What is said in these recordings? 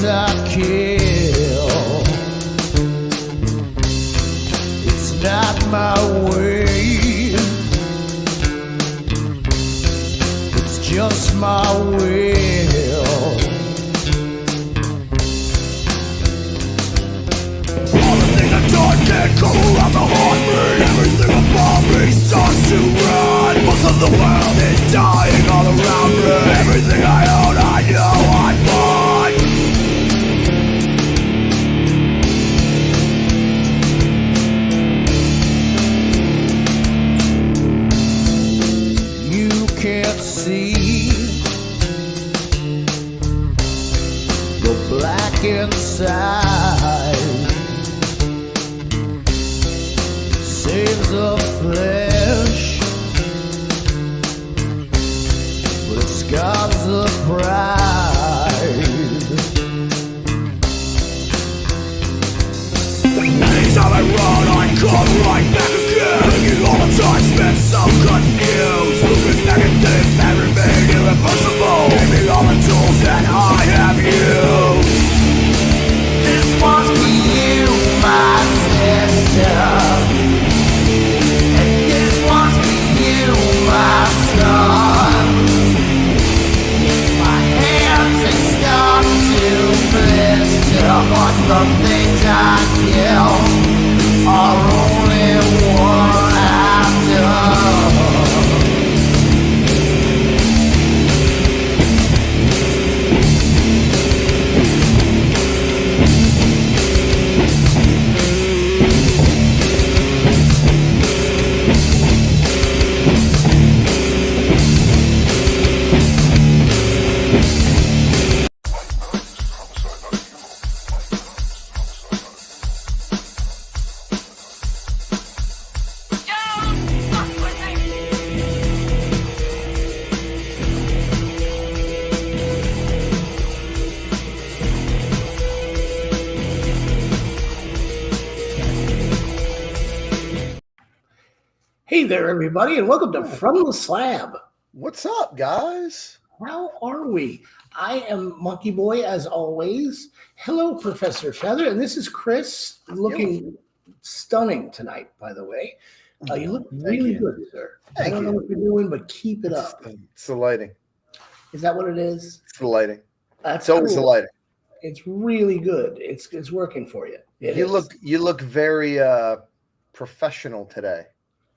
things I kill. It's not my way, it's just my will. Everything I touch can't go around the heartbeat. Everything about me starts to run. Most of the world is dying all around me. Everything I own, I know I bought. You can't see the black inside. Saves the flesh, but it scars the pride. Anytime I run, I come right back again. Thinking all the time spent so confused. Looking negative and remain irreversible. Giving all the tools that I have used. This was for you, my sister. My son, my hands they start to blister, but the things I kill are only one after. Hey there, everybody, and welcome to From the Slab. What's up, guys? How are we? I am Monkey Boy, as always. Hello, Professor Feather, and this is Chris, looking stunning tonight, by the way. You look really good, sir. I don't know what you're doing, but keep it up. It's the lighting. Is that what it is? It's the lighting. That's it's always cool. the lighting. It's really good. It's working for you. You look very professional today.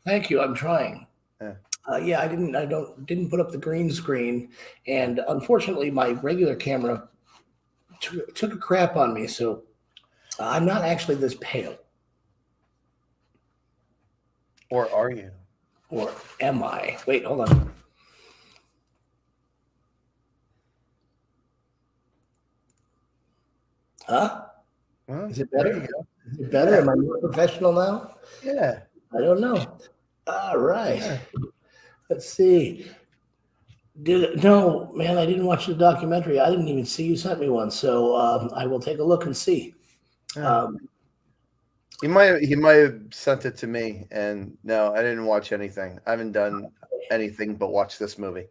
Thank you. I'm trying. Yeah. I didn't put up the green screen, and unfortunately, my regular camera took a crap on me. So I'm not actually this pale. Or are you? Or am I? Wait, hold on. Huh? Well, Is it better? Is it better? Am I more professional now? Yeah. I don't know. All right. Yeah. Let's see. No, man, I didn't watch the documentary. I didn't even see you sent me one. So I will take a look and see. He might have sent it to me, and no, I didn't watch anything. I haven't done anything but watch this movie.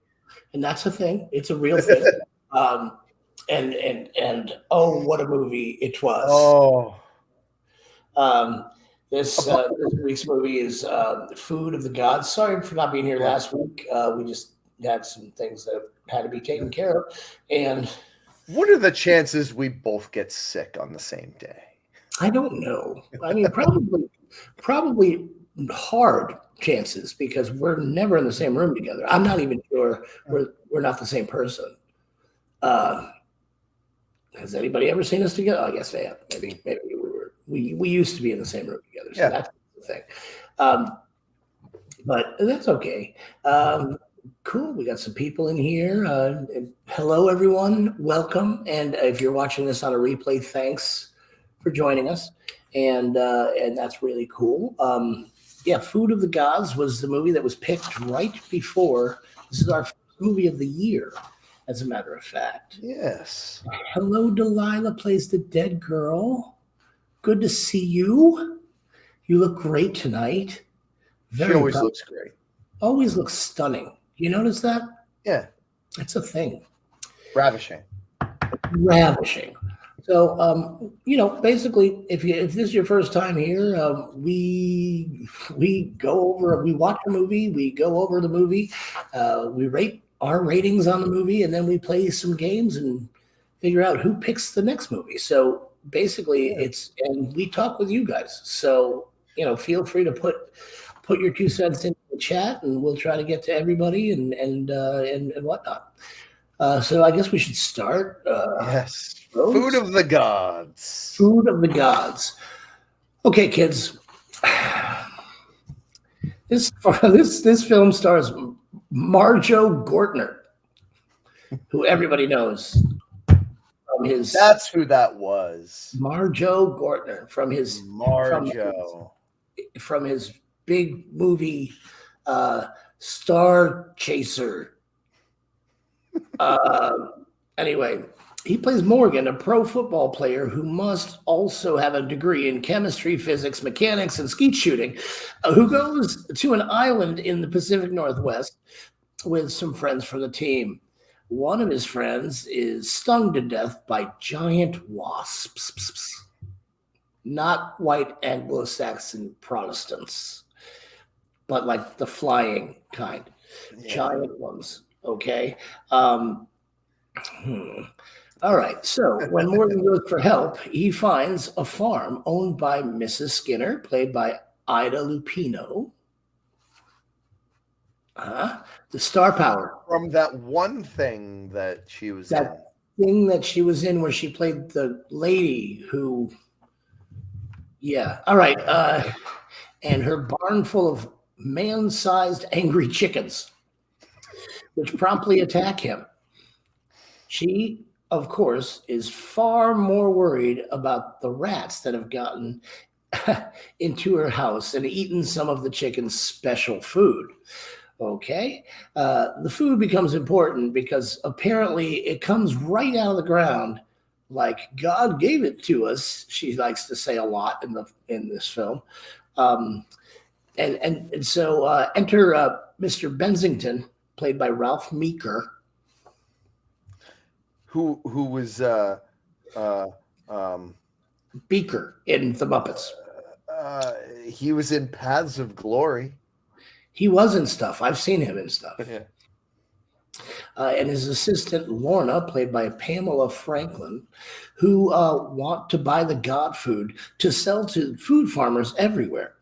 And that's a thing. It's a real thing. And oh, what a movie it was. Oh. This week's movie is Food of the Gods. Sorry for not being here last week. We just had some things that had to be taken care of. And what are the chances we both get sick on the same day? I don't know. I mean, probably hard chances because we're never in the same room together. I'm not even sure we're not the same person. Has anybody ever seen us together? I guess they have. Maybe we used to be in the same room together. So that's the thing. But that's okay. Cool. We got some people in here. Hello, everyone. Welcome. And if you're watching this on a replay, thanks for joining us. And that's really cool. Food of the Gods was the movie that was picked right before. This is our first movie of the year, as a matter of fact. Yes. Hello, Delilah plays the dead girl. Good to see you. You look great tonight. She always looks great. Always looks stunning. You notice that? Yeah. It's a thing. Ravishing. So, basically, if this is your first time here, we watch a movie, we go over the movie, we rate our ratings on the movie, and then we play some games and figure out who picks the next movie. So basically, and we talk with you guys. So feel free to put your 2 cents in the chat, and we'll try to get to everybody and whatnot. So I guess we should start. Yes. Food of the gods. Food of the gods. Okay, kids. This film stars Marjo Gortner, who everybody knows from his. That's who that was. Marjo Gortner from his from his big movie, Star Chaser. Anyway, he plays Morgan, a pro football player who must also have a degree in chemistry, physics, mechanics, and skeet shooting, who goes to an island in the Pacific Northwest with some friends from the team. One of his friends is stung to death by giant wasps, not white Anglo-Saxon Protestants, but like the flying kind, giant ones. Okay. All right. So when Morgan goes for help, he finds a farm owned by Mrs. Skinner, played by Ida Lupino. The star power. From that one thing that she was in. That thing that she was in where she played the lady who, all right. And her barn full of man-sized angry chickens, which promptly attack him. She, of course, is far more worried about the rats that have gotten into her house and eaten some of the chicken's special food. Okay. The food becomes important because apparently it comes right out of the ground like God gave it to us. She likes to say a lot in this film. And so enter Mr. Bensington, played by Ralph Meeker. Who was Beaker in The Muppets. He was in Paths of Glory. He was in stuff. I've seen him in stuff. Yeah. And his assistant, Lorna, played by Pamela Franklin, who want to buy the god food to sell to food farmers everywhere.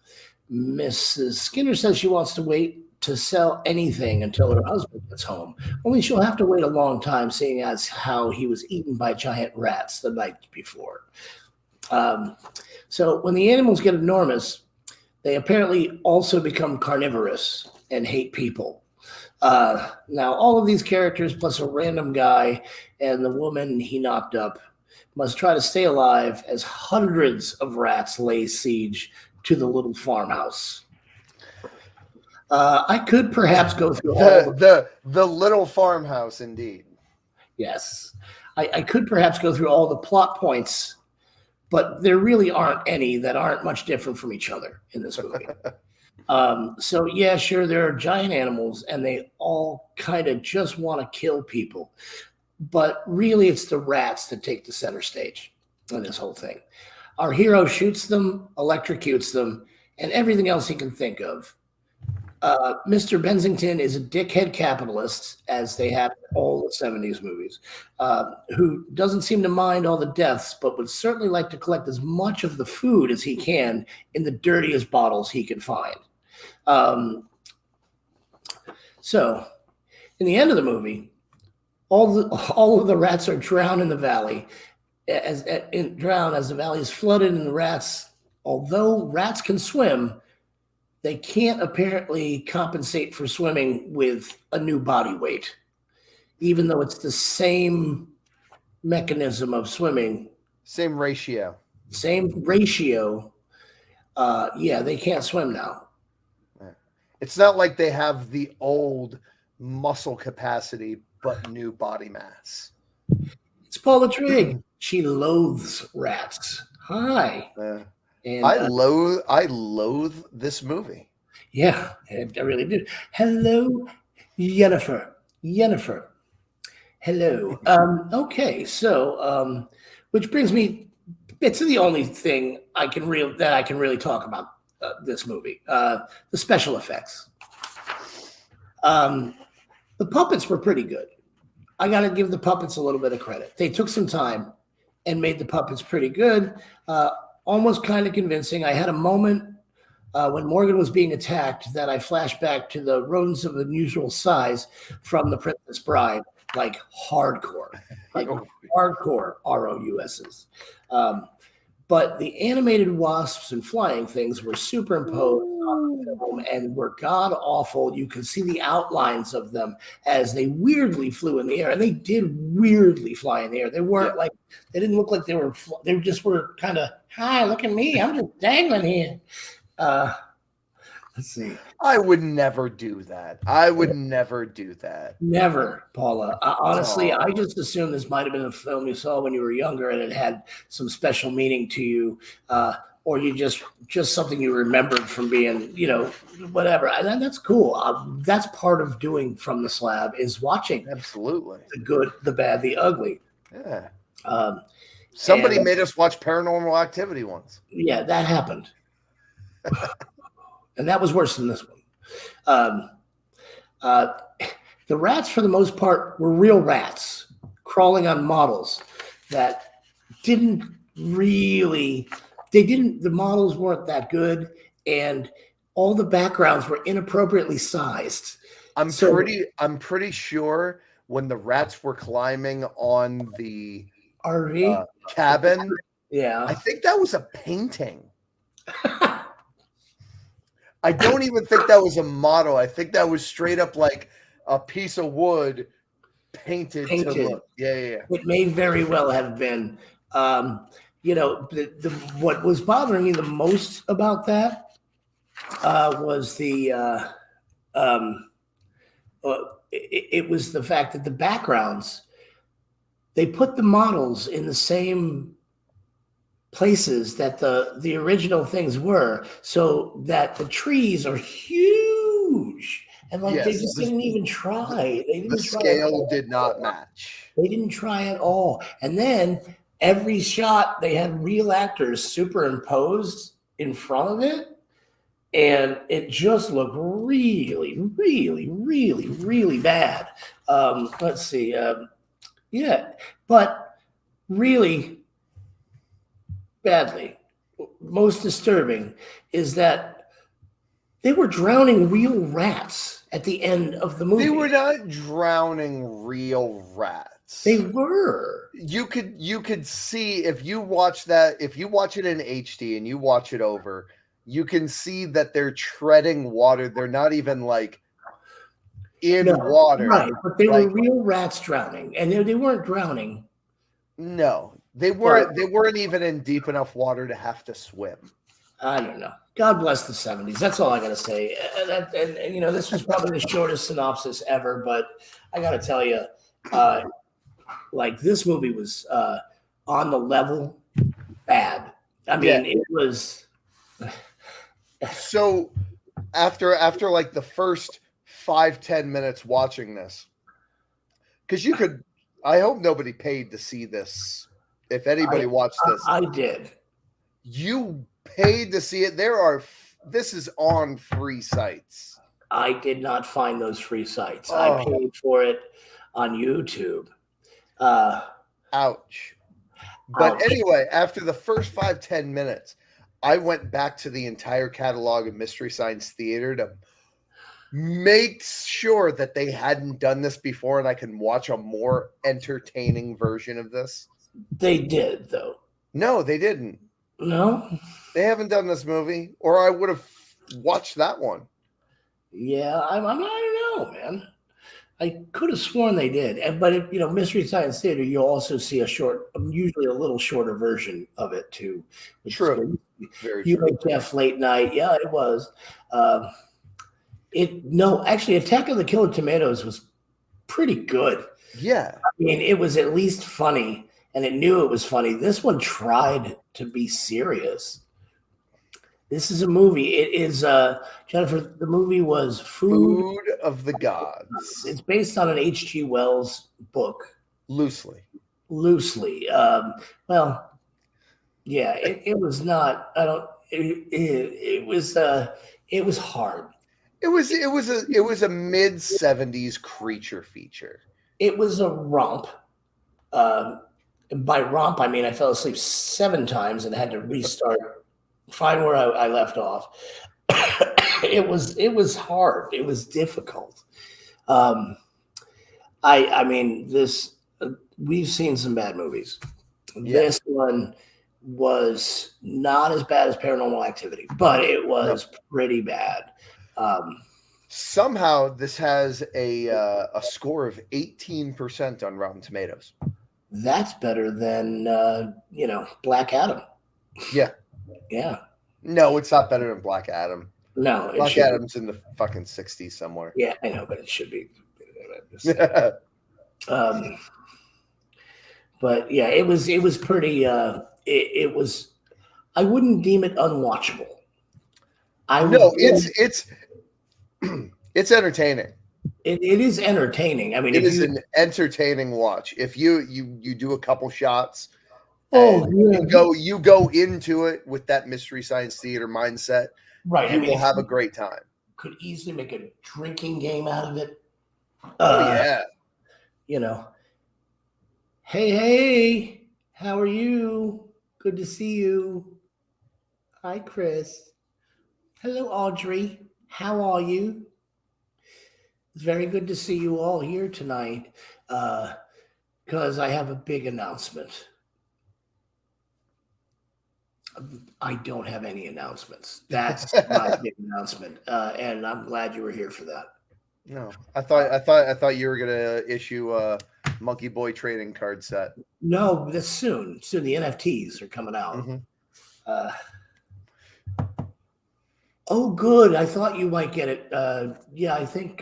Mrs. Skinner says she wants to wait to sell anything until her husband gets home. Only she'll have to wait a long time, seeing as how he was eaten by giant rats the night before. So when the animals get enormous, they apparently also become carnivorous and hate people. Now, all of these characters, plus a random guy and the woman he knocked up, must try to stay alive as hundreds of rats lay siege to the little farmhouse. I could perhaps go through all the little farmhouse, indeed. Yes. I could perhaps go through all the plot points, but there really aren't any that aren't much different from each other in this movie. So, yeah, sure, there are giant animals, and they all kind of just want to kill people. But really, it's the rats that take the center stage in this whole thing. Our hero shoots them, electrocutes them, and everything else he can think of. Mr. Bensington is a dickhead capitalist, as they have in all the 70s movies, who doesn't seem to mind all the deaths, but would certainly like to collect as much of the food as he can in the dirtiest bottles he can find. So, in the end of the movie, all of the rats are drowned in the valley, as the valley is flooded, and the rats, although rats can swim, they can't apparently compensate for swimming with a new body weight, even though it's the same mechanism of swimming. Same ratio. They can't swim now. It's not like they have the old muscle capacity, but new body mass. It's Paula Trigg. She loathes rats. Hi. And I loathe this movie. Yeah, I really do. Hello, Jennifer. Hello. Okay, so which brings me. It's the only thing I can really talk about this movie. The special effects. The puppets were pretty good. I got to give the puppets a little bit of credit. They took some time and made the puppets pretty good, almost kind of convincing. I had a moment when Morgan was being attacked that I flashed back to the rodents of unusual size from The Princess Bride, like hardcore ROUSs. But the animated wasps and flying things were superimposed on the film and were god awful. You could see the outlines of them as they weirdly flew in the air, and they did weirdly fly in the air. They weren't like, they didn't look like they were. They just were kind of, hi, look at me, I'm just dangling here. Let's see. I would never do that. I would never do that. Never, Paula. Honestly, I just assumed this might have been a film you saw when you were younger and it had some special meaning to you, or you just something you remembered from being, whatever. And that's cool. That's part of doing From the Slab is watching. Absolutely. The good, the bad, the ugly. Yeah. Somebody made us watch Paranormal Activity once. Yeah, that happened. And that was worse than this one. The rats, for the most part, were real rats crawling on models that the models weren't that good, and all the backgrounds were inappropriately sized. I'm pretty sure when the rats were climbing on the RV cabin, I think that was a painting. I don't even think that was a model. I think that was straight up like a piece of wood painted. To look. Yeah. It may very well have been. What was bothering me the most about that was it was the fact that the backgrounds, they put the models in the same places that the original things were, so that the trees are huge, and they just didn't even try. The scale did not match. They didn't try at all. And then every shot they had real actors superimposed in front of it, and it just looked really, really, really, really bad. Let's see. But really badly. Most disturbing is that they were drowning real rats at the end of the movie. They were not drowning real rats. They were. You could see if you watch it in HD and you watch it over, you can see that they're treading water. They're not even like in water. Right, but they were real rats drowning, and they weren't drowning. No. They weren't even in deep enough water to have to swim. I don't know. God bless the 70s. That's all I got to say. And this was probably the shortest synopsis ever, but I got to tell you, this movie was on the level bad. I mean, it was. So after like the first 5-10 minutes watching this, because I hope nobody paid to see this. If anybody watched this, I did. You paid to see it. This is on free sites. I did not find those free sites. I paid for it on YouTube. Ouch. But anyway, after the first 5-10 minutes, I went back to the entire catalog of Mystery Science Theater to make sure that they hadn't done this before and I can watch a more entertaining version of this. They did, though. No, they didn't. No? They haven't done this movie, or I would have watched that one. Yeah, I don't know, man. I could have sworn they did. But, Mystery Science Theater, you'll also see usually a little shorter version of it, too. True. Very true. UHF late night. Yeah, it was. Actually, Attack of the Killer Tomatoes was pretty good. Yeah. I mean, it was at least funny, and it knew it was funny. This one tried to be serious. This is a movie. It is, Jennifer, the movie was Food of the Gods. It's based on an H.G. Wells book. Loosely. loosely. Well, yeah, it was not. I don't. It was. It was hard. It was a mid-70s creature feature. It was a romp. By romp, I mean I fell asleep 7 times and had to restart, find where I left off. It was hard. It was difficult. I mean this. We've seen some bad movies. Yeah. This one was not as bad as Paranormal Activity, but it was pretty bad. Somehow this has a score of 18% on Rotten Tomatoes. That's better than Black Adam. Yeah. Yeah. No, it's not better than Black Adam. No, Black Adam's in the fucking 60s somewhere. Yeah, I know, but it should be. But yeah, it was pretty. It was. I wouldn't deem it unwatchable. It's it's entertaining. It is entertaining. I mean, it is an entertaining watch. If you do a couple shots, you go into it with that Mystery Science Theater mindset, right? You will have a great time. Could easily make a drinking game out of it. Yeah, Hey, how are you? Good to see you. Hi, Chris. Hello, Audrey. How are you? It's very good to see you all here tonight because I have a big announcement. I don't have any announcements. That's my big announcement, and I'm glad you were here for that. No, I thought you were gonna issue a Monkey Boy trading card set. No, that's soon. Soon the NFTs are coming out. Mm-hmm. Oh, good. I thought you might get it. Yeah, I think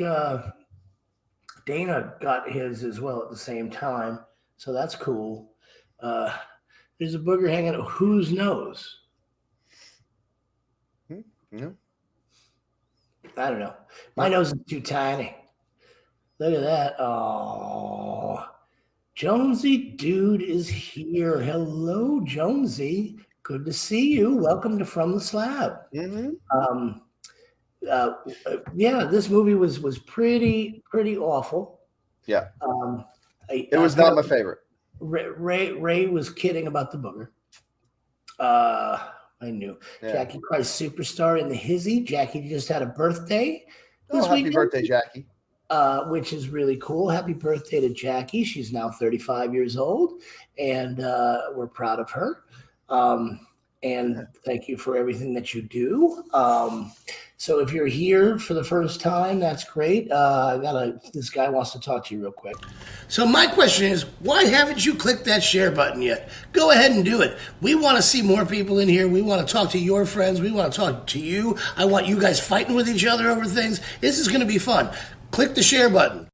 Dana got his as well at the same time. So that's cool. There's a booger hanging out. Whose nose? No. I don't know. My nose is too tiny. Look at that. Oh, Jonesy Dude is here. Hello, Jonesy. Good to see you. Welcome to From the Slab. Mm-hmm. Yeah, this movie was pretty awful. Yeah. It was not my favorite. Ray was kidding about the booger. I knew. Yeah. Jackie Christ Superstar in the hizzy. Jackie just had a birthday this happy weekend. Birthday, Jackie. Which is really cool. Happy birthday to Jackie. She's now 35 years old, and we're proud of her. And thank you for everything that you do. So if you're here for the first time, that's great. This guy wants to talk to you real quick. So my question is, why haven't you clicked that share button yet? Go ahead and do it. We want to see more people in here. We want to talk to your friends. We want to talk to you. I want you guys fighting with each other over things. This is going to be fun. Click the share button.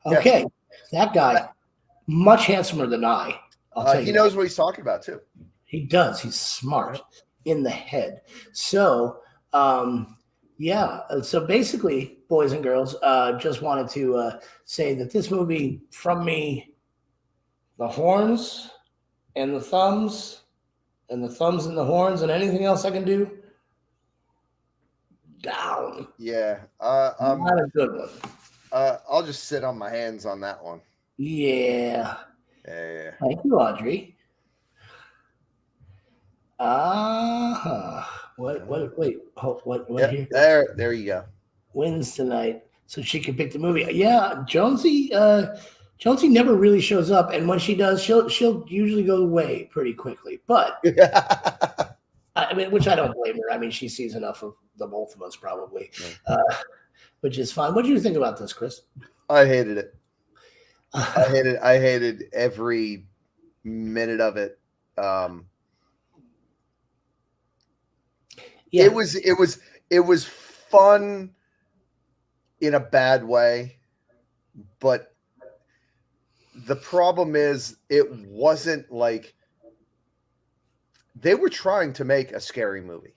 Okay, that guy, much handsomer than I. I'll tell you. He knows what he's talking about too. He does. He's smart in the head. So, So basically, boys and girls, just wanted to say that this movie, from me, the horns and the thumbs and the thumbs and the horns and anything else I can do, down. Yeah. Not a good one. I'll just sit on my hands on that one. Yeah. Yeah. Thank you, Audrey. What here? There you go. Wins tonight, so she can pick the movie. Yeah, Jonesy never really shows up, and when she does, she'll usually go away pretty quickly. But I mean, which I don't blame her. I mean, she sees enough of the both of us probably, which is fine. What do you think about this, Chris? I hated it. I hated every minute of it. Yeah. It was fun in a bad way, but the problem is it wasn't like they were trying to make a scary movie.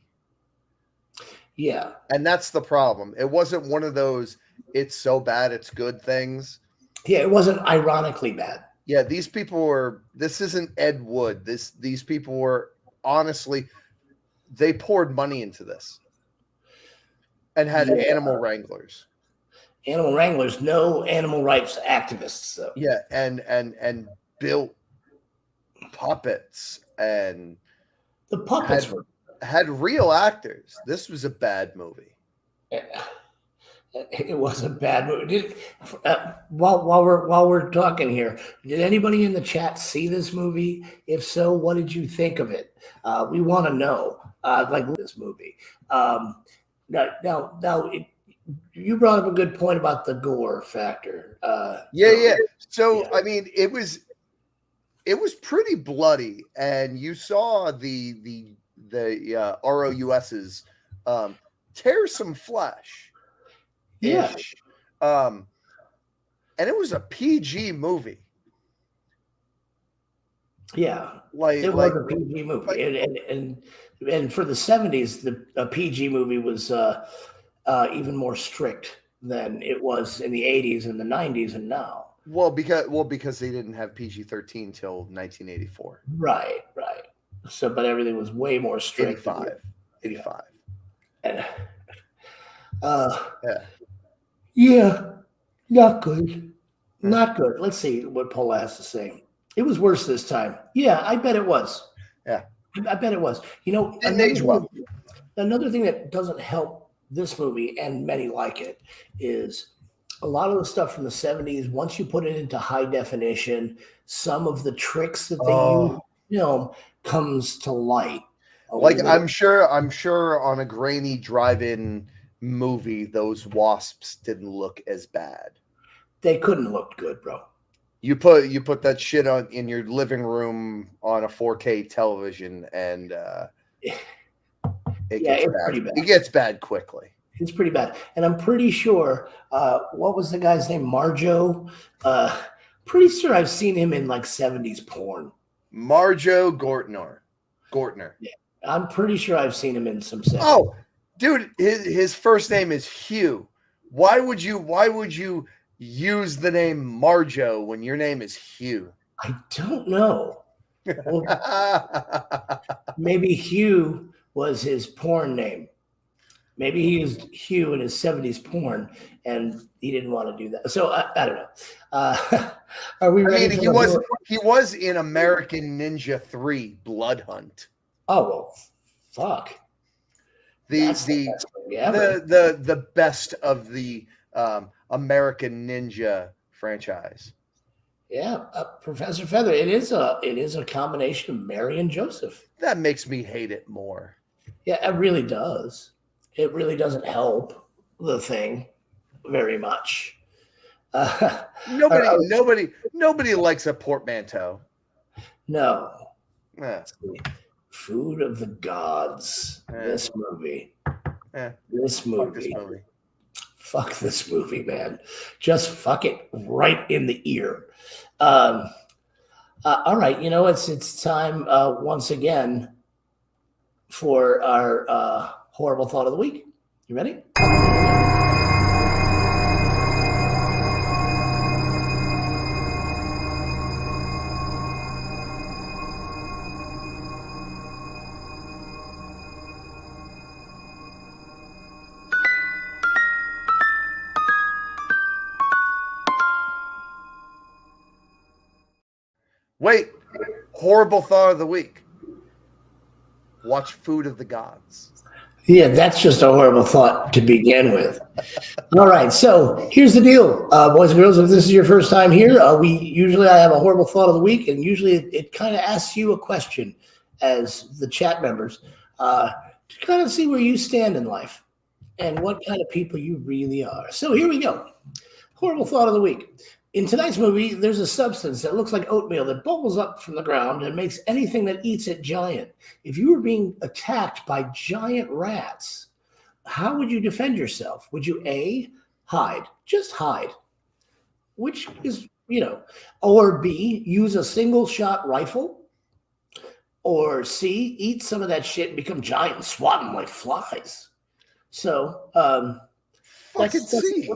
Yeah. And that's the problem. It wasn't one of those it's so bad it's good things. Yeah, it wasn't ironically bad. Yeah, these people were. This isn't Ed Wood. These people were honestly. They poured money into this, and had animal wranglers. Animal wranglers, no animal rights activists. So. Yeah, and built puppets and the puppets had real actors. This was a bad movie. It was a bad movie. While we're talking here, did anybody in the chat see this movie? If so, what did you think of it? We want to know. Like this movie. You brought up a good point about the gore factor. Yeah. So I mean, it was pretty bloody, and you saw the ROUSs tear some flesh. Yeah. And it was a PG movie. Yeah, it was a PG movie, and for the 70s, a PG movie was even more strict than it was in the 80s and the 90s and now. Well, because they didn't have PG-13 till 1984. Right. So, but everything was way more strict. 85. And, yeah, not good. Not good. Let's see what Paula has to say. It was worse this time. Yeah, I bet it was. Yeah. I bet it was. Another thing that doesn't help this movie, and many like it, is a lot of the stuff from the 70s, once you put it into high definition, some of the tricks that they use in film comes to light. I'm sure on a grainy drive-in movie, those wasps didn't look as bad. They couldn't look good, bro. You put that shit in your living room on a 4K television, and it gets bad. It gets bad quickly. It's pretty bad. And I'm pretty sure, what was the guy's name? Marjo. Pretty sure I've seen him in like 70s porn. Marjo Gortner. Yeah, I'm pretty sure I've seen him in some 70s. Oh, dude, his first name is Hugh. Why would you use the name Marjo when your name is Hugh? I don't know. Well, maybe Hugh was his porn name. Maybe he used Hugh in his 70s porn, and he didn't want to do that. So I don't know. Are we ready? He was in American Ninja 3: Blood Hunt. Oh well, fuck. The best of the American Ninja franchise. Yeah, Professor Feather. It is a combination of Mary and Joseph. That makes me hate it more. Yeah, it really does. It really doesn't help the thing very much. Nobody likes a portmanteau. No. Food of the Gods. This movie. This movie. Fuck this movie, man. Just fuck it right in the ear. All right, it's time once again for our horrible thought of the week. You ready? Wait, horrible thought of the week. Watch Food of the Gods. Yeah, that's just a horrible thought to begin with. All right, so here's the deal, boys and girls. If this is your first time here, I have a horrible thought of the week, and usually it kind of asks you a question as the chat members to kind of see where you stand in life and what kind of people you really are. So here we go. Horrible thought of the week. In tonight's movie, there's a substance that looks like oatmeal that bubbles up from the ground and makes anything that eats it giant. If you were being attacked by giant rats, how would you defend yourself? Would you A, hide, just hide, which is, or B, use a single shot rifle, or C, eat some of that shit and become giant and swat them like flies? So, fucking C.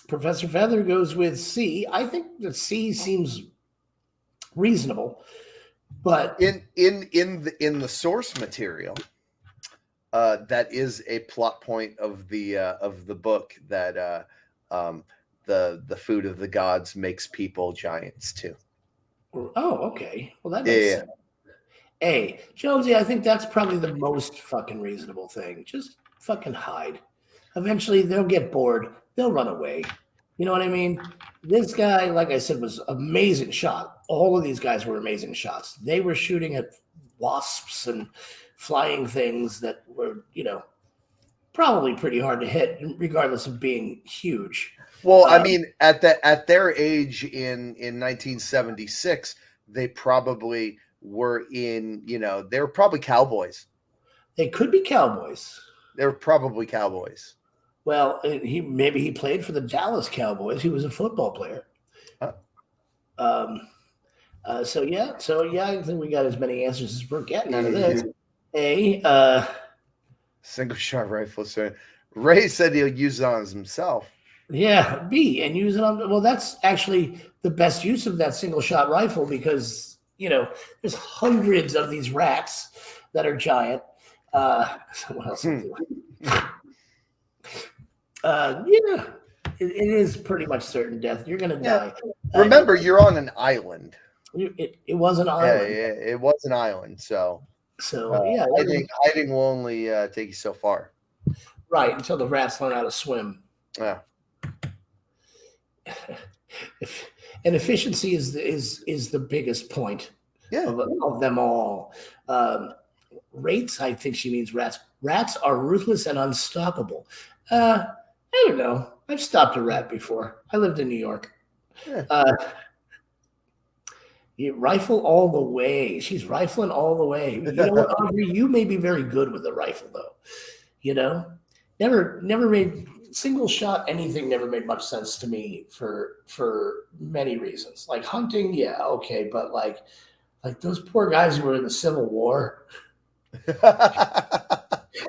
Professor Feather goes with C. I think that C seems reasonable, but in the source material, that is a plot point of the book that the food of the gods makes people giants too. Oh, okay. Well, that makes sense. A. Jonesy, I think that's probably the most fucking reasonable thing. Just fucking hide. Eventually, they'll get bored. They'll run away. You know what I mean? This guy, like I said, was amazing shot. All of these guys were amazing shots. They were shooting at wasps and flying things that were, probably pretty hard to hit, regardless of being huge. Well, I mean, at their age in 1976, they probably were they were probably cowboys. They could be cowboys. They were probably cowboys. Well, maybe he played for the Dallas Cowboys. He was a football player. So yeah, I think we got as many answers as we're getting out of this. A. Single shot rifle. So Ray said he'll use it on himself. Yeah. B. And use it on. Well, that's actually the best use of that single shot rifle because there's hundreds of these rats that are giant. What else? It is pretty much certain death. You're gonna die. Remember, you're on an island. It was an island. Yeah, it was an island. So yeah, hiding will only take you so far. Right, until the rats learn how to swim. Yeah. And efficiency is the biggest point of them all. Rates, I think she means rats. Rats are ruthless and unstoppable. I don't know. I've stopped a rat before. I lived in New York. Yeah. You rifle all the way. She's rifling all the way. You know what, Audrey? You may be very good with a rifle, though. Never made single shot anything. Never made much sense to me for many reasons. Like hunting, yeah, okay, but like those poor guys who were in the Civil War.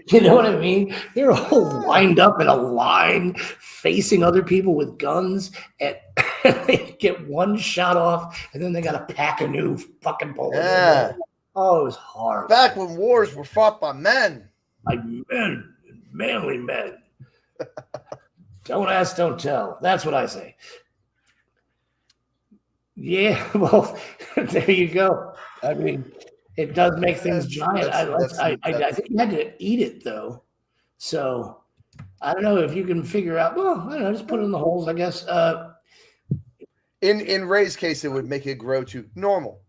You know what I mean? They're all lined up in a line, facing other people with guns, and they get one shot off, and then they got to pack a new fucking bullet. Yeah. Oh, it was horrible. Back when wars were fought by men. By men, manly men. Don't ask, don't tell. That's what I say. Yeah, well, there you go. I mean, it does make things giant. I think you had to eat it, though. So I don't know if you can figure out. Well, I don't know. Just put it in the holes, I guess. In Ray's case, it would make it grow to normal.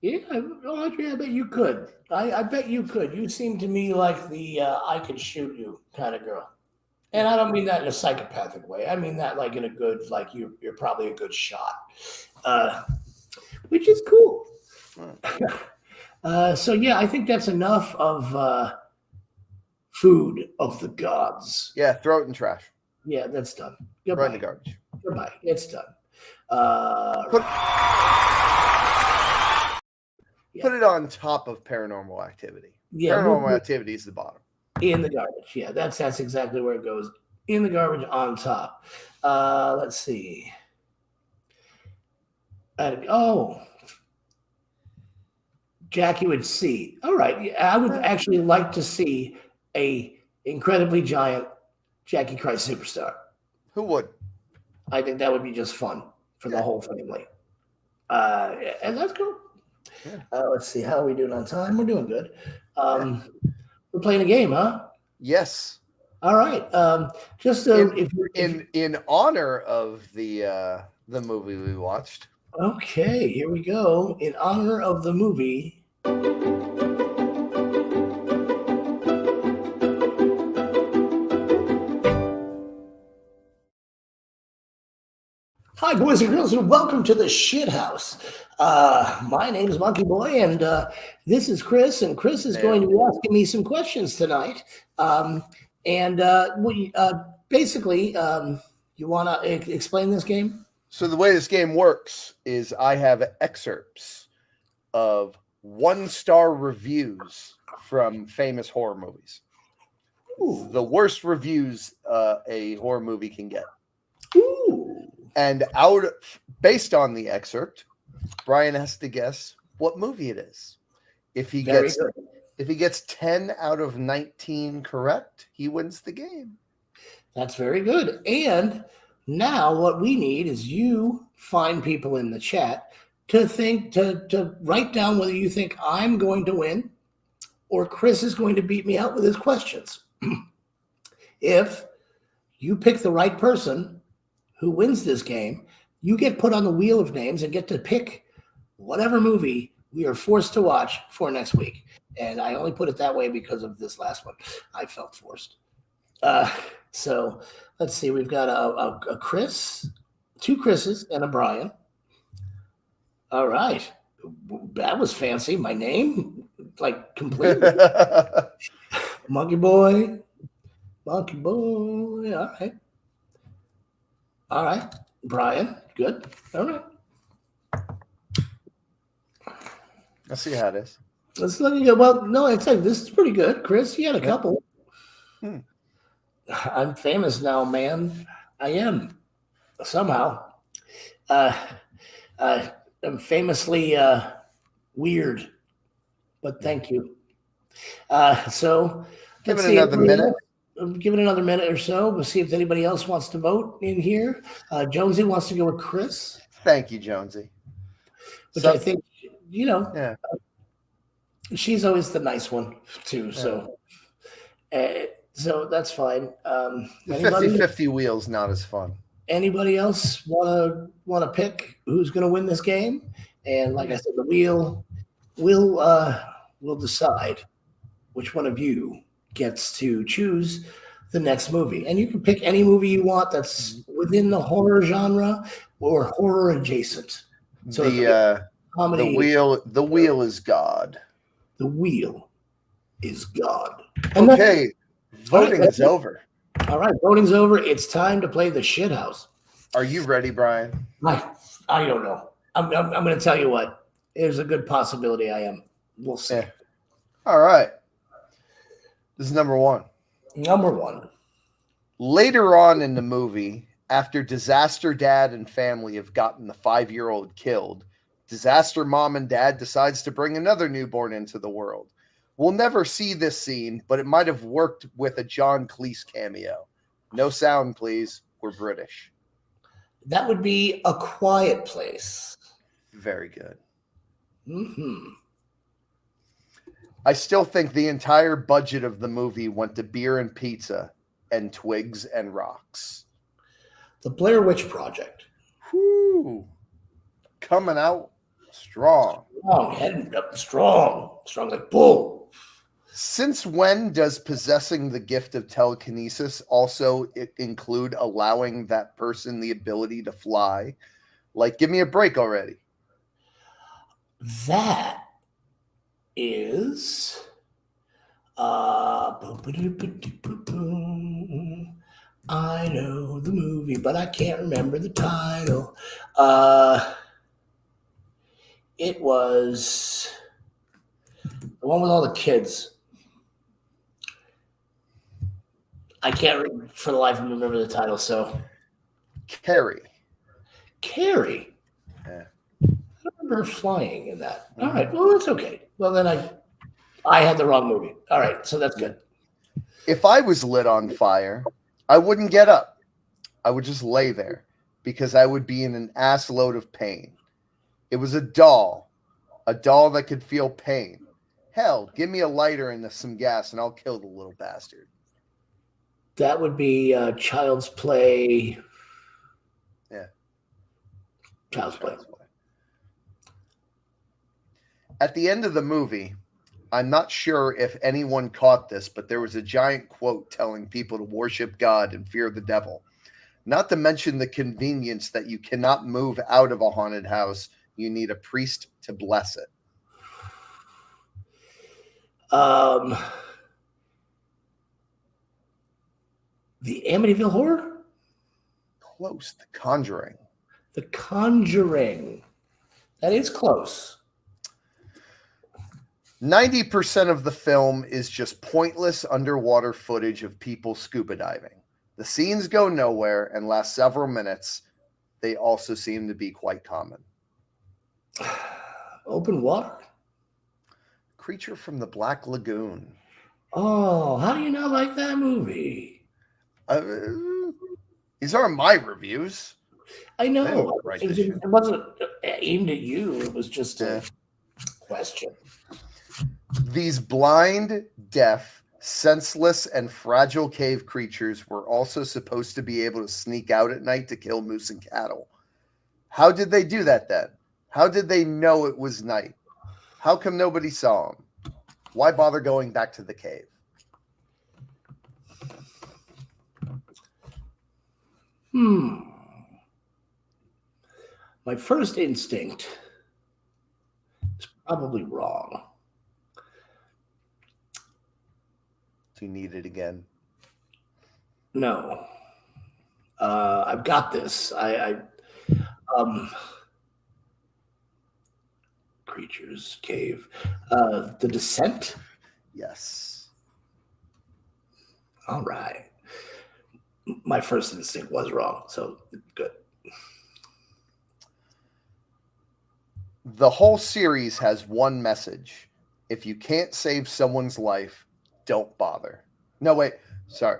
Yeah, Audrey, I bet you could. I bet you could. You seem to me like the I could shoot you kind of girl. And I don't mean that in a psychopathic way. I mean that like in a good, like you're probably a good shot, which is cool. So yeah, I think that's enough of food of the gods. Yeah, throw it in trash. Yeah, that's done. Goodbye. Right in the garbage. Goodbye. It's done. Put it on top of paranormal activity. Yeah, paranormal activity is the bottom. In the garbage. Yeah, that's exactly where it goes. In the garbage on top. Let's see. Jackie would see. All right. I would actually like to see a incredibly giant Jackie Christ Superstar. Who would? I think that would be just fun for the whole family. And that's cool. Yeah. Let's see. How are we doing on time? We're doing good. We're playing a game, huh? Yes. All right. Just in honor of the movie we watched. Okay, here we go. In honor of the movie. Hi, boys and girls, and welcome to the shit house. My name is Monkey Boy, and this is Chris, and Chris is going to be asking me some questions tonight. Basically, you want to explain this game? So the way this game works is I have excerpts of 1-star reviews from famous horror movies. Ooh. The worst reviews a horror movie can get. Ooh. And based on the excerpt, Brian has to guess what movie it is. If he gets 10 out of 19 correct, he wins the game. That's very good. And now what we need is you find people in the chat to write down whether you think I'm going to win or Chris is going to beat me out with his questions. If you pick the right person who wins this game, you get put on the wheel of names and get to pick whatever movie we are forced to watch for next week. And I only put it that way because of this last one. I felt forced. So let's see. We've got a Chris, two Chris's, and a Brian. All right. That was fancy. My name, like, completely. Monkey boy. Monkey boy. All right. All right. Brian. Good. All right. Let's see how it is. Let's look at it. Well, no, I'd say this is pretty good. Chris, you had a couple. I'm famous now, man. I am. Somehow. I'm famously weird, but thank you. So give it another minute. Give it another minute or so. We'll see if anybody else wants to vote in here. Jonesy wants to go with Chris. Thank you, Jonesy. Which I think, yeah. She's always the nice one too. Yeah. So that's fine. The 50-50 wheel's not as fun. Anybody else want to pick who's going to win this game? And like I said, the wheel will decide which one of you gets to choose the next movie. And you can pick any movie you want that's within the horror genre or horror adjacent. So the wheel is God. The wheel is God. Okay, voting is over. All right, voting's over. It's time to play the shit house. Are you ready, Brian? I don't know. I'm going to tell you what. There's a good possibility I am. We'll see. Yeah. All right. This is number one. Number one. Later on in the movie, after Disaster Dad and family have gotten the 5-year-old killed, Disaster Mom and Dad decides to bring another newborn into the world. We'll never see this scene, but it might have worked with a John Cleese cameo. No sound, please. We're British. That would be A Quiet Place. Very good. Mm-hmm. I still think the entire budget of the movie went to beer and pizza and twigs and rocks. The Blair Witch Project. Whew. Coming out strong. Heading up strong. Strong like bull. Since when does possessing the gift of telekinesis also include allowing that person the ability to fly? Like, give me a break already. That is I know the movie, but I can't remember the title. It was the one with all the kids. I can't for the life of me remember the title. So Carrie. Yeah. I don't remember flying in that. All right. Well, that's okay. Well, then I had the wrong movie. All right. So that's good. If I was lit on fire, I wouldn't get up. I would just lay there because I would be in an ass load of pain. It was a doll that could feel pain. Hell, give me a lighter and some gas and I'll kill the little bastard. That would be Child's Play. Yeah. Child's Play. At the end of the movie, I'm not sure if anyone caught this, but there was a giant quote telling people to worship God and fear the devil. Not to mention the convenience that you cannot move out of a haunted house. You need a priest to bless it. The Amityville Horror? Close. The Conjuring. The Conjuring. That is close. 90% of the film is just pointless underwater footage of people scuba diving. The scenes go nowhere and last several minutes. They also seem to be quite common. Open water? Creature from the Black Lagoon. Oh, how do you not like that movie? These aren't my reviews. I know. Right, It wasn't aimed at you. It was just a question. These blind, deaf, senseless, and fragile cave creatures were also supposed to be able to sneak out at night to kill moose and cattle. How did they do that then? How did they know it was night? How come nobody saw them? Why bother going back to the cave? My first instinct is probably wrong. Do you need it again? No. I've got this. Creatures, cave. The Descent? Yes. All right. My first instinct was wrong, so good. The whole series has one message. If you can't save someone's life, don't bother. No, wait. Sorry.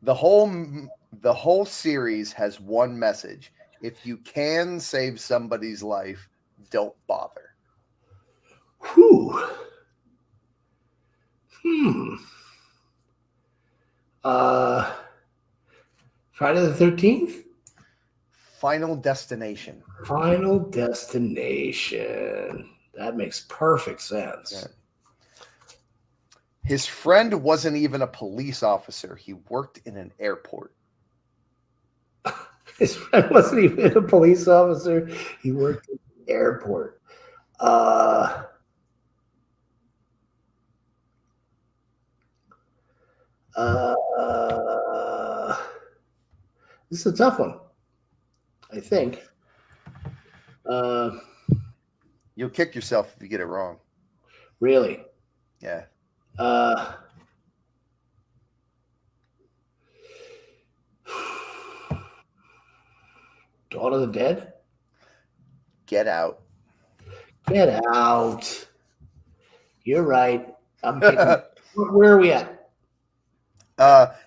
The whole series has one message. If you can save somebody's life, don't bother. Whew. Friday the 13th? Final Destination. Final Destination. That makes perfect sense. Yeah. His friend wasn't even a police officer. He worked in an airport. His friend wasn't even a police officer. He worked in an airport. This is a tough one, I think. You'll kick yourself if you get it wrong. Really? Yeah. Dawn of the Dead? Get Out. Get Out. You're right. I'm kicking. Where are we at?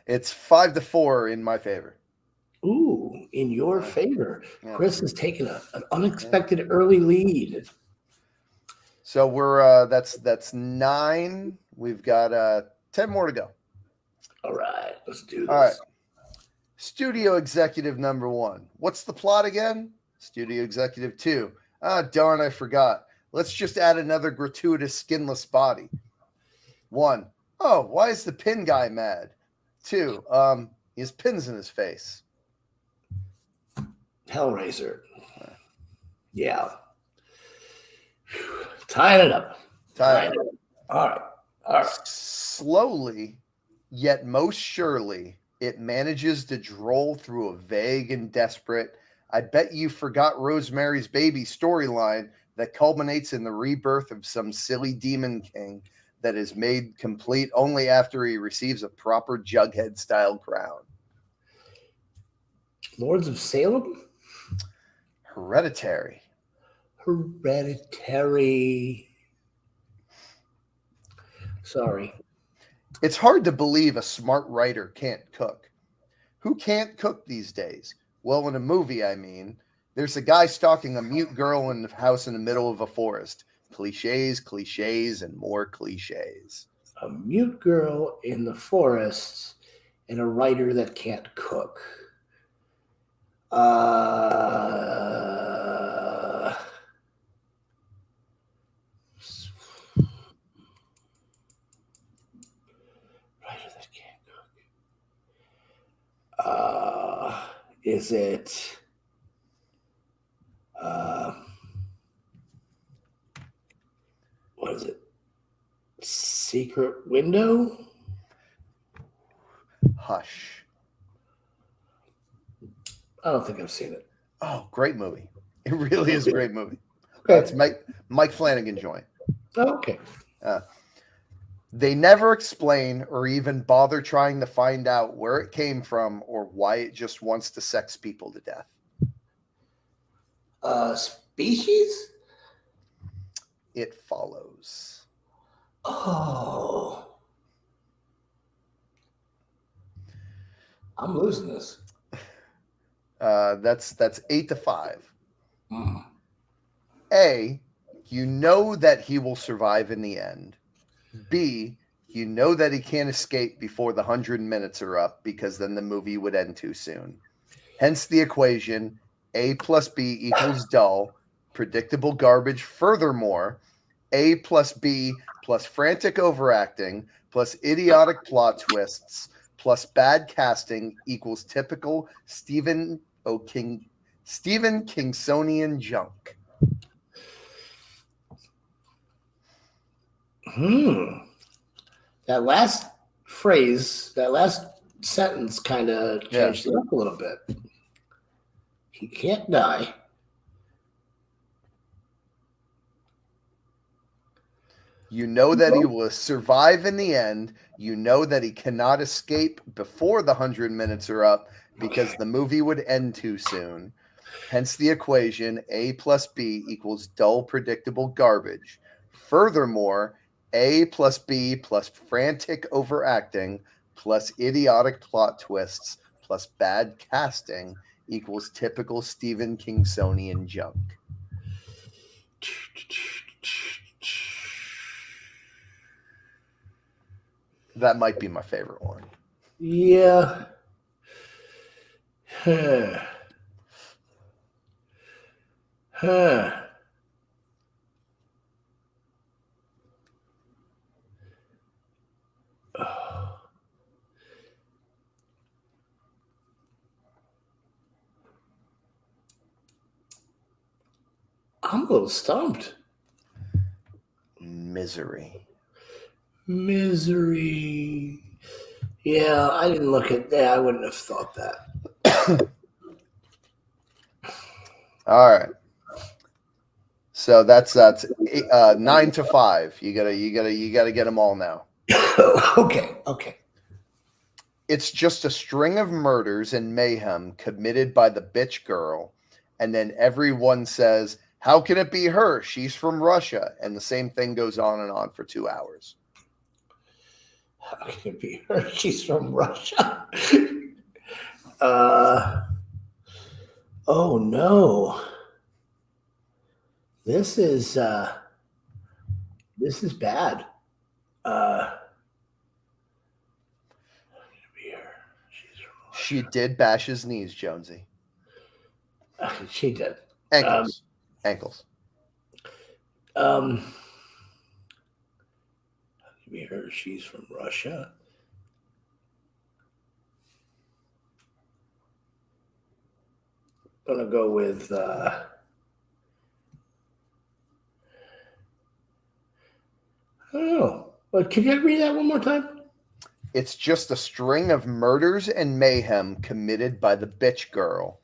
It's 5-4 in my favor. Ooh, in your favor. Yeah. Chris has taken an unexpected early lead. So we're that's 9. We've got 10 more to go. All right, let's do this. All right. Studio executive number 1. What's the plot again? Studio executive 2. Ah, darn, I forgot. Let's just add another gratuitous skinless body. 1. Oh, why is the pin guy mad? 2. He has pins in his face. Hellraiser. Yeah. Tying it up. Tying it up. All right. All right. Slowly, yet most surely, it manages to droll through a vague and desperate, I bet you forgot Rosemary's Baby storyline that culminates in the rebirth of some silly demon king that is made complete only after he receives a proper Jughead-style crown. Lords of Salem? Hereditary. Sorry. It's hard to believe a smart writer can't cook. Who can't cook these days? Well, in a movie, I mean. There's a guy stalking a mute girl in a house in the middle of a forest. Cliches, cliches, and more cliches. A mute girl in the forest and a writer that can't cook. Is it what is it? Secret Window? Hush. I don't think I've seen it. Oh, great movie. It really is a great movie. Okay. It's Mike Flanagan joint. Okay. They never explain or even bother trying to find out where it came from or why it just wants to sex people to death. Species? It follows. Oh. I'm losing this. That's 8-5. Mm. A, you know that he will survive in the end. B, you know that he can't escape before the 100 minutes are up because then the movie would end too soon. Hence the equation A plus B equals dull, predictable garbage. Furthermore, A plus B plus frantic overacting plus idiotic plot twists plus bad casting equals typical Stephen Kingsonian junk. That last phrase, that last sentence kind of changed it up a little bit. He can't die. You know that he will survive in the end. You know that he cannot escape before the 100 minutes are up because the movie would end too soon. Hence the equation A plus B equals dull, predictable garbage. Furthermore, A plus B plus frantic overacting plus idiotic plot twists plus bad casting equals typical Stephen Kingsonian junk. That might be my favorite one. Yeah. I'm a little stumped. Misery. Yeah, I didn't look at that. I wouldn't have thought that. All right. So that's 9-5. You gotta get them all now. Okay. It's just a string of murders and mayhem committed by the bitch girl, and then everyone says, "How can it be her? She's from Russia," and the same thing goes on and on for 2 hours. How can it be her? She's from Russia. Oh no. This is bad. She did bash his knees, Jonesy. She did. Ankles. Be her. She's from Russia. Gonna go with I don't know. But can you read that one more time? It's just a string of murders and mayhem committed by the bitch girl.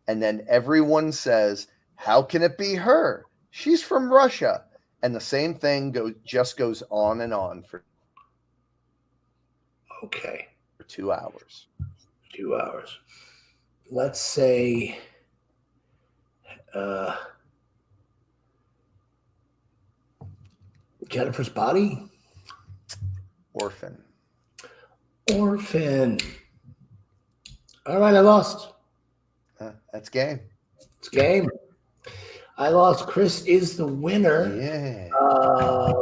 And then everyone says, "How can it be her? She's from Russia." And the same thing goes on and on for 2 hours. 2 hours. Let's say Jennifer's Body? Orphan. All right, I lost. That's game. It's game. I lost. Chris is the winner. Yeah.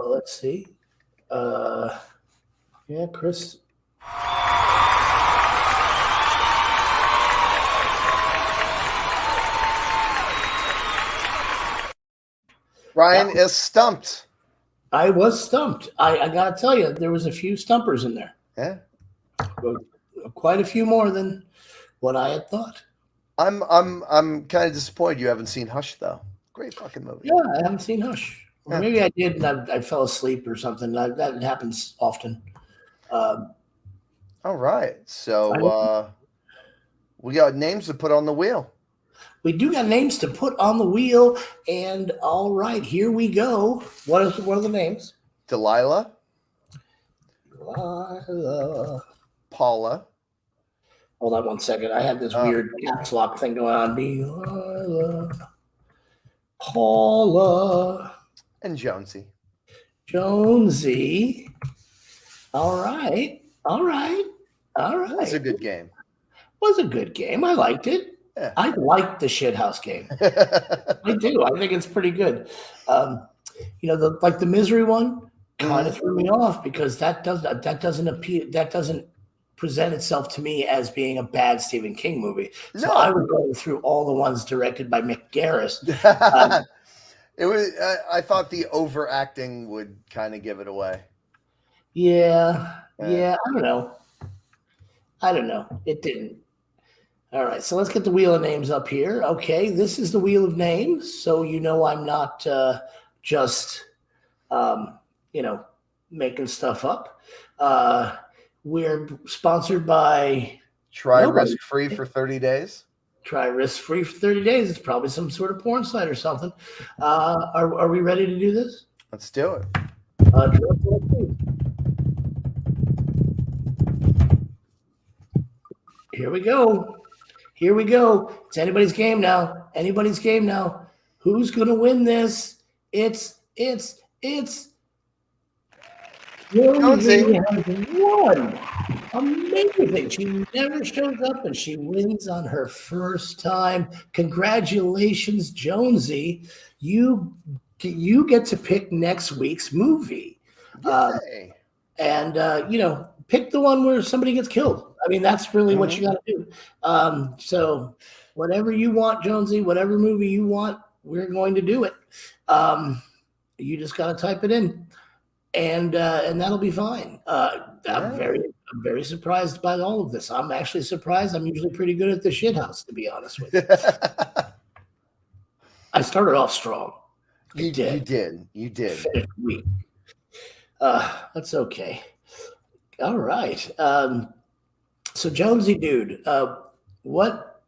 Let's see. Yeah, Chris. Ryan is stumped. I was stumped. I gotta tell you, there was a few stumpers in there. Yeah. Quite a few more than what I had thought. I'm kind of disappointed you haven't seen Hush though. Great fucking movie. Yeah, I haven't seen Hush. Or maybe I did and I fell asleep or something. That happens often. All right. So we got names to put on the wheel. We do got names to put on the wheel. And all right, here we go. What are the names? Delilah. Delilah. Paula. Hold on one second. I had this weird caps lock thing going on. Delilah. Paula. And Jonesy. Jonesy. All right. That was a good game. Was a good game. I liked it. Yeah. I liked the shithouse game. I do. I think it's pretty good. The misery one kind of threw me off because that doesn't appear, that doesn't present itself to me as being a bad Stephen King movie. So I would go through all the ones directed by Mick Garris. It was. I thought the overacting would kind of give it away. Yeah. I don't know. It didn't. All right, so let's get the wheel of names up here. Okay, this is the wheel of names, so I'm not just making stuff up. We're sponsored by Try risk-free for 30 days. Try risk-free for 30 days. It's probably some sort of porn site or something. Are we ready to do this? Let's do it. Here we go. It's anybody's game now. Who's going to win this? It's Jonesy has won. Amazing. She never shows up and she wins on her first time. Congratulations, Jonesy. You get to pick next week's movie. Pick the one where somebody gets killed. I mean, that's really what you got to do. So whatever you want, Jonesy, whatever movie you want, we're going to do it. You just got to type it in, and that'll be fine. I'm very surprised by all of this. I'm actually surprised. I'm usually pretty good at the shithouse, to be honest with you. I started off strong. You did. Weak. That's okay. All right. So Jonesy, dude, what?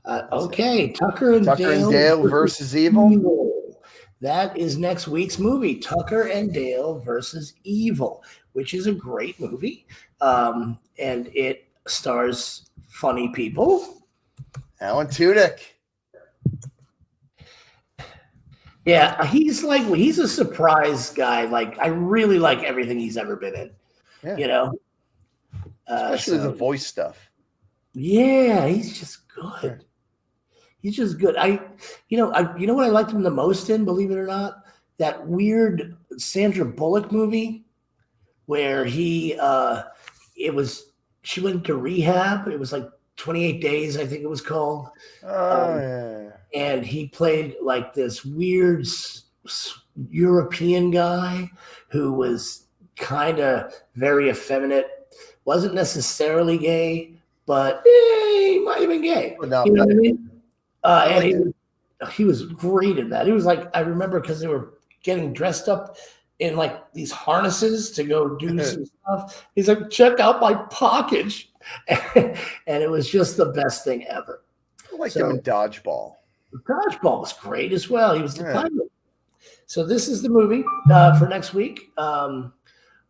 Okay, Tucker and Dale versus Evil. That is next week's movie, Tucker and Dale versus Evil, which is a great movie, and it stars funny people. Alan Tudyk. Yeah, he's a surprise guy. Like, I really like everything he's ever been in. Yeah. Especially the voice stuff. Yeah, he's just good. He's just good. You know what I liked him the most in, believe it or not? That weird Sandra Bullock movie where she went to rehab. It was like 28 Days, I think it was called. And he played like this weird European guy who was kind of very effeminate. Wasn't necessarily gay, but he might have been gay. You know what I mean? And he was great in that. He was like, I remember because they were getting dressed up in like these harnesses to go do some stuff. He's like, check out my package. And it was just the best thing ever. I liked him in Dodgeball. Dodgeball was great as well. He was the pilot. So this is the movie for next week.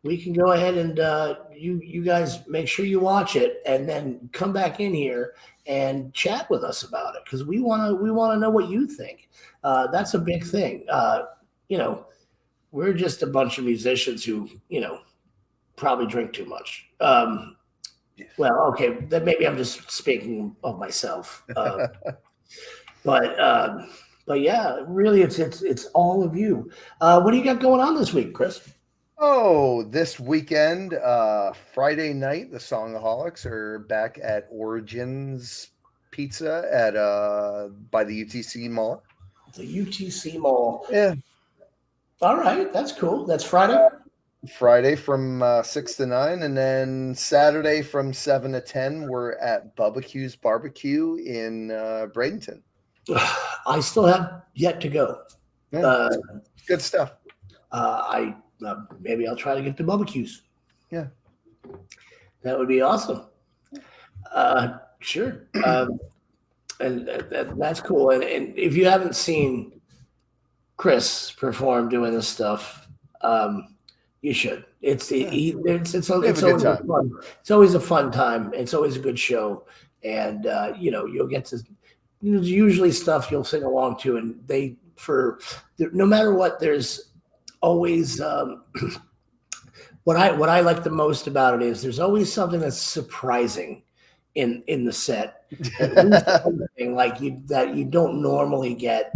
We can go ahead and you guys make sure you watch it and then come back in here and chat with us about it because we want to know what you think. That's a big thing. We're just a bunch of musicians who probably drink too much. Well, okay, then maybe I'm just speaking of myself. But yeah, really, it's all of you. What do you got going on this week, Chris? Oh, this weekend, Friday night, the Songaholics are back at Origins Pizza at by the UTC Mall. The UTC Mall. Yeah. All right, that's cool. That's Friday. Friday from 6 to 9, and then Saturday from 7 to 10. We're at Bubba Q's Barbecue in Bradenton. I still have yet to go. Yeah, good stuff. Maybe I'll try to get to Bubba Q's. Yeah, that would be awesome. Sure, and that's cool. And if you haven't seen Chris perform doing this stuff, You should. It's it's always always a fun. It's always a fun time. It's always a good show, and you'll get to. There's usually stuff you'll sing along to, and no matter what, there's always what I like the most about it is there's always something that's surprising in the set, at least something that you don't normally get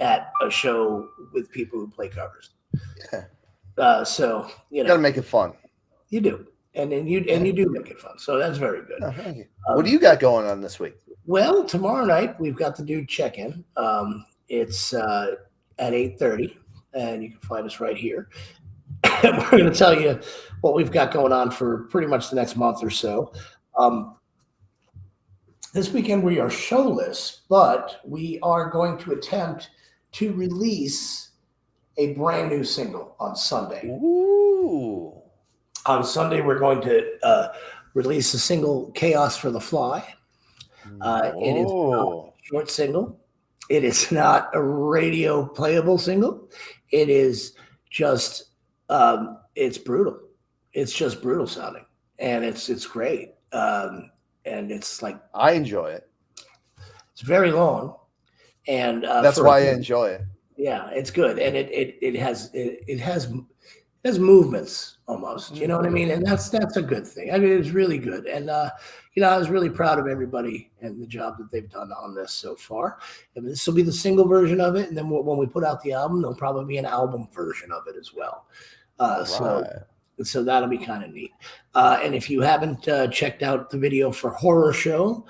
at a show with people who play covers. So you gotta make it fun. You do, and you do make it fun. So that's very good. Oh, thank you. What do you got going on this week? Well, tomorrow night we've got the Dude check-in. It's at 8:30, and you can find us right here. We're going to tell you what we've got going on for pretty much the next month or so. This weekend we are showless, but we are going to attempt to release a brand new single on Sunday. Ooh. On Sunday, we're going to release a single, Chaos for the Fly. It is not a short single. It is not a radio playable single. It is just, it's brutal. It's just brutal sounding. And it's great. And it's like, I enjoy it. It's very long. And that's why I enjoy it. Yeah, it's good, and it has movements almost. You know what I mean? And that's a good thing. I mean, it's really good, and I was really proud of everybody and the job that they've done on this so far. I mean, this will be the single version of it, and then when we put out the album, there'll probably be an album version of it as well. So that'll be kind of neat. And if you haven't checked out the video for Horror Show,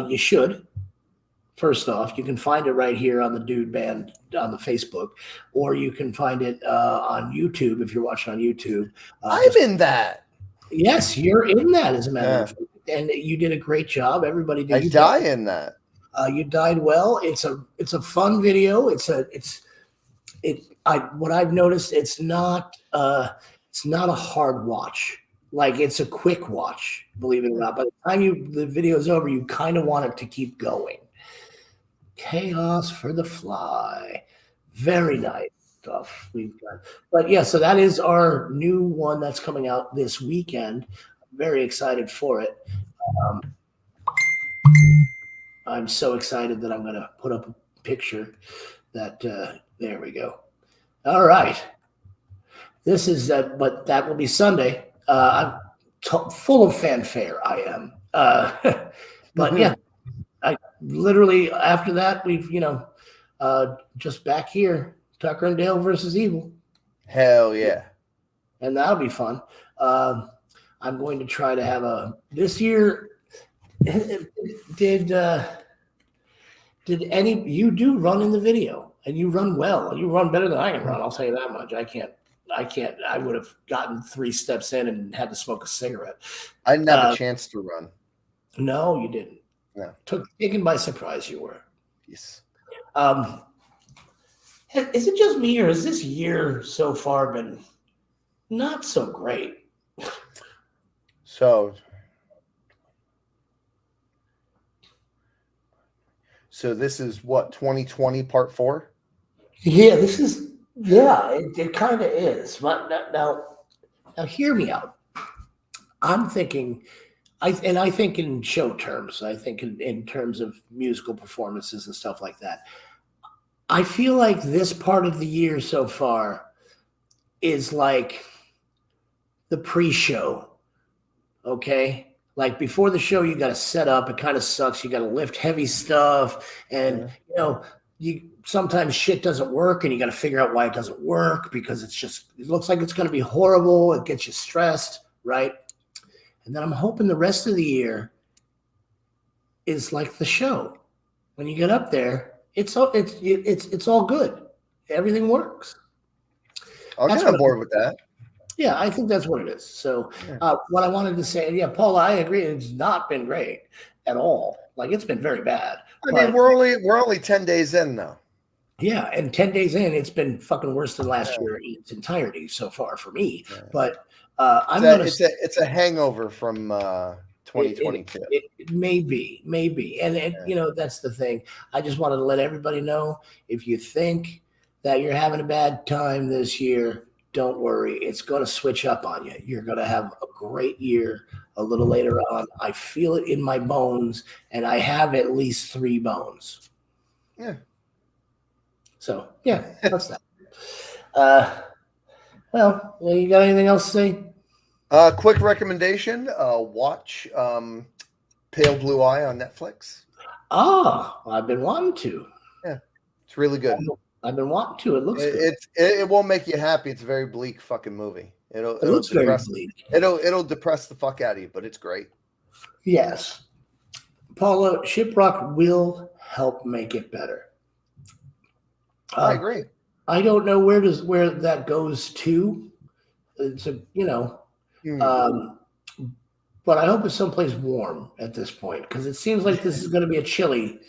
you should. First off, you can find it right here on the Dude Band on the Facebook, or you can find it on YouTube if you're watching on YouTube. I'm in that. Yes, you're in that, as a matter of fact. And you did a great job. Everybody did. I die in that. You died well. It's a fun video. What I've noticed, it's not a hard watch. Like, it's a quick watch, believe it or not. By the time the video's over, you kind of want it to keep going. Chaos for the Fly. Very nice stuff we've got. But yeah, so that is our new one that's coming out this weekend. I'm very excited for it. I'm so excited that I'm going to put up a picture that there we go. All right. This is but that will be Sunday. I'm full of fanfare. I am. But yeah. Literally after that, we've just back here, Tucker and Dale versus Evil. Hell yeah! And that'll be fun. I'm going to try to have this year. Did any you do run in the video, and you run well. You run better than I can run. I'll tell you that much. I can't. I would have gotten 3 steps in and had to smoke a cigarette. I didn't have a chance to run. No, you didn't. No. Taken by surprise, you were. Yes. Is it just me, or has this year so far been not so great? So this is what, 2020 part 4? Yeah, this is. Yeah, it kind of is. But now, hear me out. I'm thinking. I think in show terms, I think in terms of musical performances and stuff like that, I feel like this part of the year so far is like the pre-show, okay? Like before the show, you got to set up. It kind of sucks. You got to lift heavy stuff, and you sometimes shit doesn't work, and you got to figure out why it doesn't work because it looks like it's going to be horrible. It gets you stressed, right? And then I'm hoping the rest of the year is like the show. When you get up there, it's all good. Everything works. I'll get on board with that. Yeah, I think that's what it is. So what I wanted to say, Paula, I agree. It's not been great at all. Like, it's been very bad. I mean, we're only 10 days in though. Yeah, and 10 days in, it's been fucking worse than last year in its entirety so far for me. Yeah. But it's a hangover from 2022. It may be. And that's the thing. I just wanted to let everybody know, if you think that you're having a bad time this year, don't worry. It's going to switch up on you. You're going to have a great year a little later on. I feel it in my bones, and I have at least 3 bones. Yeah. So, yeah, that's that. Well, you got anything else to say? Quick recommendation: watch Pale Blue Eye on Netflix. Oh, I've been wanting to. Yeah, it's really good. I've been wanting to. It looks good. It won't make you happy. It's a very bleak fucking movie. It looks depress, very bleak. It'll depress the fuck out of you, but it's great. Yes, Paula, Shiprock will help make it better. I agree. I don't know where that goes to. It's but I hope it's someplace warm at this point, because it seems like this is going to be a chilly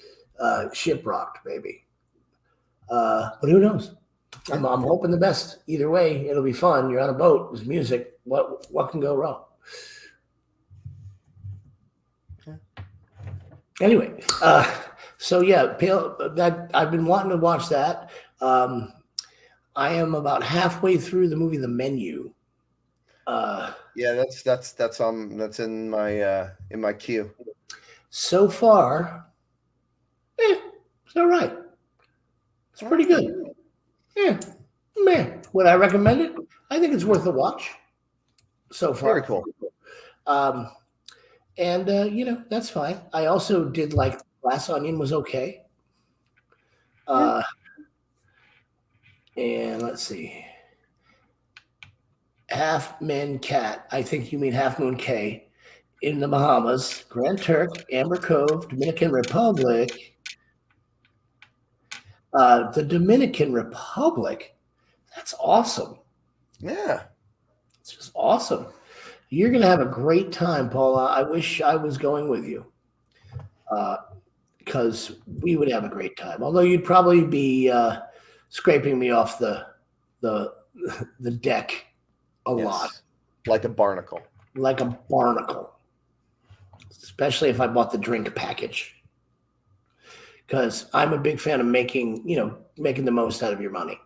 Shiprock, maybe. But who knows? I'm hoping the best. Either way, it'll be fun. You're on a boat. There's music. What can go wrong? Anyway, so yeah, I've been wanting to watch that. I am about halfway through the movie The Menu. Yeah, that's in my queue. So far, it's all right. It's pretty good. Yeah, man. Would I recommend it? I think it's worth a watch. So far, very cool. And that's fine. I also did like Glass Onion was okay. And let's see. Half Men Cat. I think you mean Half Moon K. In the Bahamas, Grand Turk, Amber Cove, Dominican Republic. The Dominican Republic. That's awesome. Yeah. It's just awesome. You're going to have a great time, Paula. I wish I was going with you, because we would have a great time. Although you'd probably be scraping me off the deck a lot. Like a barnacle. Like a barnacle. Especially if I bought the drink package. Because I'm a big fan of making the most out of your money.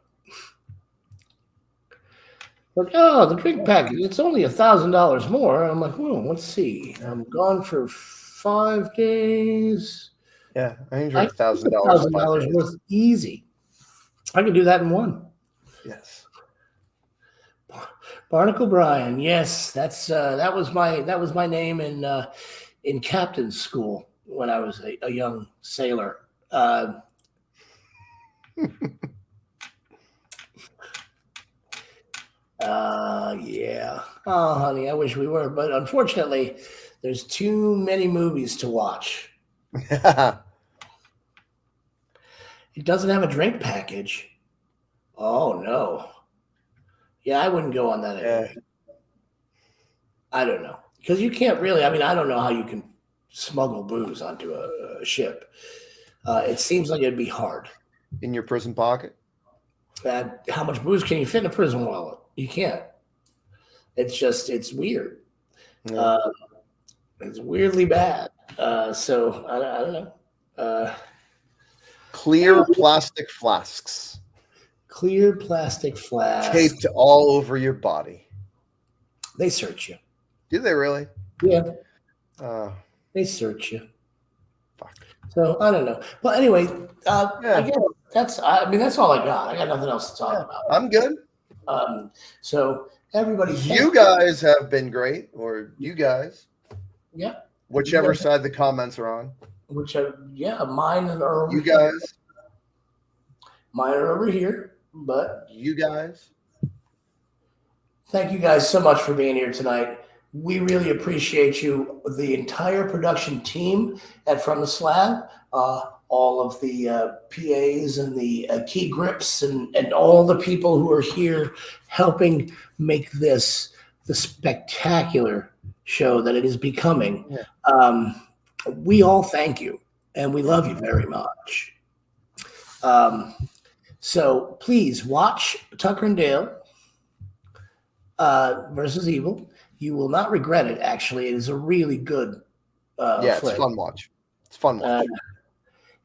Like, oh, the drink package, it's only $1,000 more. I'm like, well, let's see. I'm gone for 5 days. Yeah, I enjoy $1,000 worth easy. I can do that in one. Yes. Barnacle Brian. Yes, that was my name in captain's school when I was a young sailor. Yeah. Oh, honey, I wish we were, but unfortunately, there's too many movies to watch. It doesn't have a drink package. Oh no. Yeah, I wouldn't go on that anyway. I don't know, because you can't really. I mean, I don't know how you can smuggle booze onto a ship. It seems like it'd be hard. In your prison pocket? How much booze can you fit in a prison wallet? You can't. It's weird. Yeah. It's weirdly bad. So I don't know. Clear plastic flasks. Clear plastic flasks. Taped all over your body. They search you. Do they really? Yeah. They search you. Fuck. So I don't know. Well, anyway, I guess that's all I got. I got nothing else to talk about. I'm good. So everybody, you guys have been great, or you guys. Yeah. Whichever side the comments are on. Mine are over you guys. Mine are over here, but you guys. Thank you guys so much for being here tonight. We really appreciate you, the entire production team at From the Slab, all of the PAs and the key grips and all the people who are here helping make this the spectacular show that it is becoming. Yeah. We all thank you, and we love you very much. So please watch Tucker and Dale versus Evil. You will not regret it, actually. It is a really good flick. It's fun watch. It's fun watch.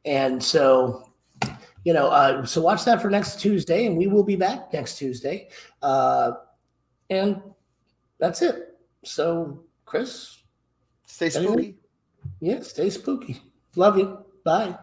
And so, So watch that for next Tuesday, and we will be back next Tuesday. And that's it. So, Chris, stay spooky. Yeah, stay spooky. Love you. Bye.